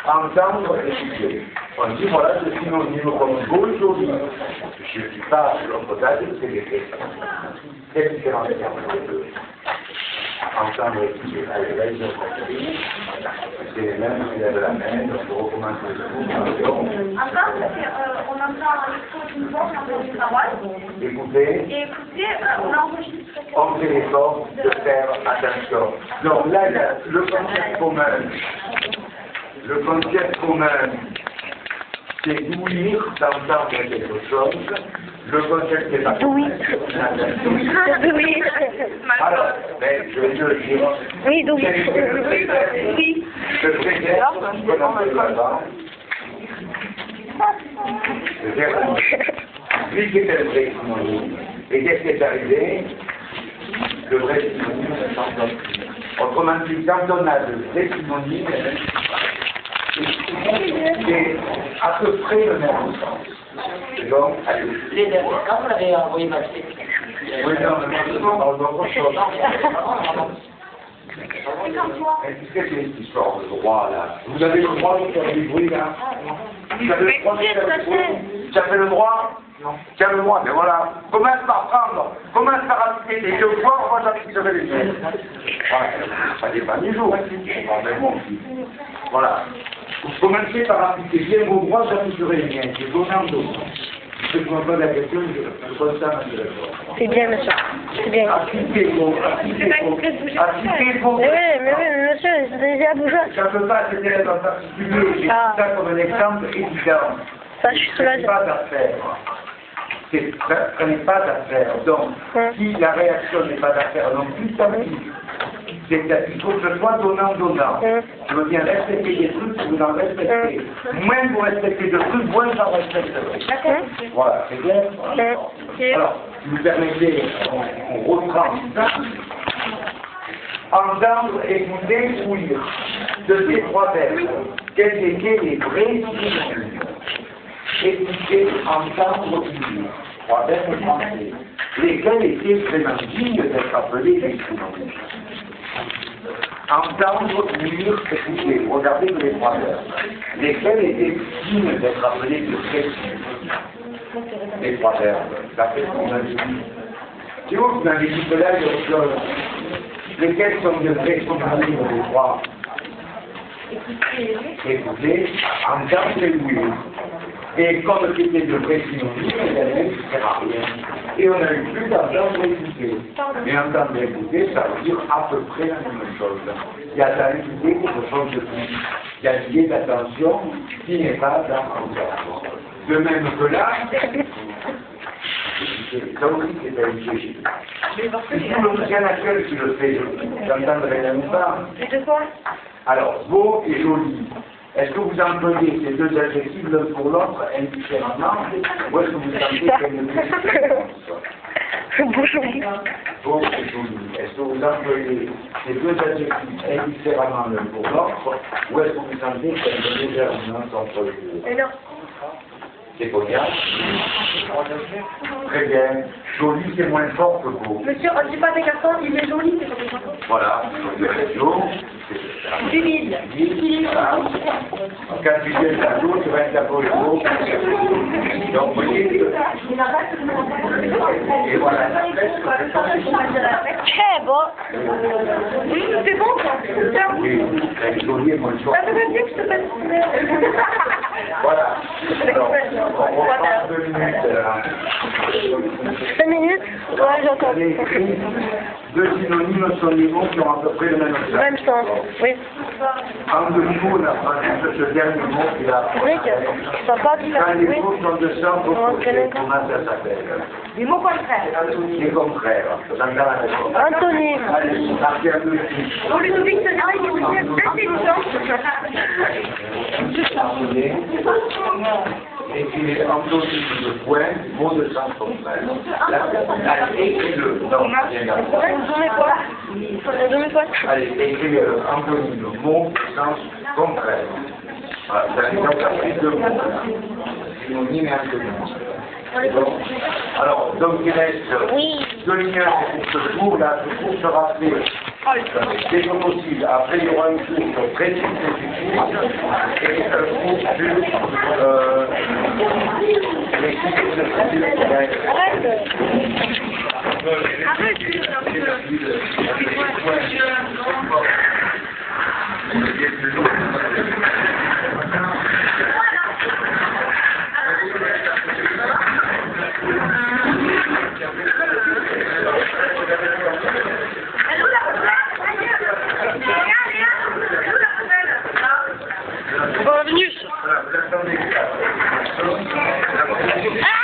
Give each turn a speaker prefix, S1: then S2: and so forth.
S1: entendre, écouter. On dit, voilà, c'est synonyme comme beau et joli. Je ne dis pas de l'autre côté, c'est des questions. Quelle différence il y a entre les deux? Entendre et écouter. Allez, là, ils ont compris. C'est les mêmes qui lèvent la main, donc je recommande le coup.
S2: Entendre, c'est on entend l'écho d'une voix, on entend une parole.
S1: Écouter.
S2: Et écouter, on enregistre.
S1: On fait l'effort de faire attention. Donc là, le concept commun, c'est d'ouïr, d'entendre quelque chose. Le concept est pas commun.
S3: Oui.
S1: Alors, ben, je vais le dire.
S3: Oui, donc.
S2: Oui.
S1: Je préfère qu'on en fait avant. Lui qui était le vrai synonyme. Et qu'est-ce qui est arrivé? Le vrai synonyme ne s'entend plus. Autrement dit, quand on a le vrai synonyme, c'est à peu près le même sens. Donc, allez.
S4: Quand vous l'avez envoyé ma fille.
S1: Oui, non, mais maintenant, on parle d'autre chose. Qu'est-ce que c'est cette histoire de droit, là? Vous avez le droit de faire du bruit, là? Vous avez le droit de faire du bruit? Tu as fait le droit? Non. Tu as le droit, mais voilà. Commence par prendre. Commence par appliquer tes devoirs, moi j'appliquerai les miens. Voilà. Ça dépend du jour. Voilà. Vous commencez par appliquer bien vos droits, j'appliquerai les miens. C'est donnant donnant. Je ne pose pas la question, je pose ça à ma
S3: C'est bien, monsieur. C'est bien.
S1: appliquez vos
S3: Mais oui, monsieur, c'est déjà bourgeois.
S1: Je ne peux pas ces élèves en particulier, j'ai ça comme un exemple évident.
S3: Ça, je suis
S1: Ce n'est
S3: soulagée.
S1: pas d'affaire. Ce n'est pas d'affaire. Donc, si la réaction n'est pas d'affaire non plus, tant pis. Il faut que je sois donnant-donnant. Je veux bien respecter des trucs, vous en respectez. Moins vous respectez de trucs, moins j'en respecterai. Voilà, c'est bien. Alors, si vous permettez, on reprend ça. Entendre, écouter, ouïr. De ces trois verbes, quels étaient les vrais synonymes? Écouter, entendre, ouïr. Trois verbes français. Lesquels étaient vraiment dignes d'être appelés les synonymes? Entendre, ouïr, écouter. Regardez que les trois verbes. Lesquels étaient dignes d'être appelés les vrais synonymes? Les trois verbes. Ça fait ce qu'on a dit. C'est où vous avez dit que là, il y a autre chose. Lesquels sont de vrais synonymes, les trois? Écoutez, entendre et ouïr. Et comme c'était de vrais synonymes, il y avait qui ne sert à rien. Et on n'a eu plus d'entendre et écouter. Mais entendre et écouter, ça veut dire à peu près la même chose. Il y a dans l'écouter quelque chose de plus. Il y a l'idée d'attention qui n'est pas dans l'entendre. De même que là, ça aussi c'est un piège. C'est tout le musicien actuel qui le fait, j'entendrai même pas.
S2: Et de quoi?
S1: Alors, beau et joli. Est-ce que vous employez ces deux adjectifs l'un pour l'autre indifféremment, ou est-ce que vous sentez qu'il y a une différence?
S3: Bonjour.
S1: Beau et joli. Est-ce que vous employez ces deux adjectifs indifféremment l'un pour l'autre, ou est-ce que vous sentez qu'il y a une légère nuance entre les deux?
S2: Et non.
S1: C'est combien? Très bien. Joli, c'est moins fort que beau.
S2: Monsieur, on ne dit pas des garçons, il est joli, c'est pas des garçons.
S1: Voilà.
S2: Humide.
S1: Voilà. Quand tu viens à l'eau, tu vas être à beau et beau. Donc, vous voyez que... Et voilà.
S3: Très beau.
S2: C'est bon, ça.
S1: Oui, c'est joli et moins fort.
S2: Ça veut dire que je te passe.
S1: Voilà. Alors, on reprend 2 minutes.
S3: 5 minutes? Ouais, j'entends.
S1: Vous avez écrit deux synonymes sont des mots qui ont à peu près le même sens.
S3: Même sens, oui.
S1: En dessous, on a ce dernier mot qui a...
S3: Oui, ça va pas
S1: Quand les
S3: oui.
S1: mots sont de sens opposés, comment ça s'appelle?
S2: Des mots contraires.
S1: Les contraires. J'entends la réponse.
S3: Antonyme.
S1: Allez, partez à 2 minutes.
S2: On lui dit que c'est il est intelligent.
S1: Et qui est antonyme de point, mot de sens contraire. Allez, écris-le. Non, bien d'accord.
S3: Donnez quoi?
S1: Allez, écris antonyme de mot de sens contraire. Voilà, c'est donc après 2 mots. Synonyme et antonyme. Bon. Alors, donc il reste 2 lignes pour ce jour, là, ce cours sera fait dès que possible. Après, il y aura une course précise et un cours sur les cycles de
S3: Bienvenue. Ah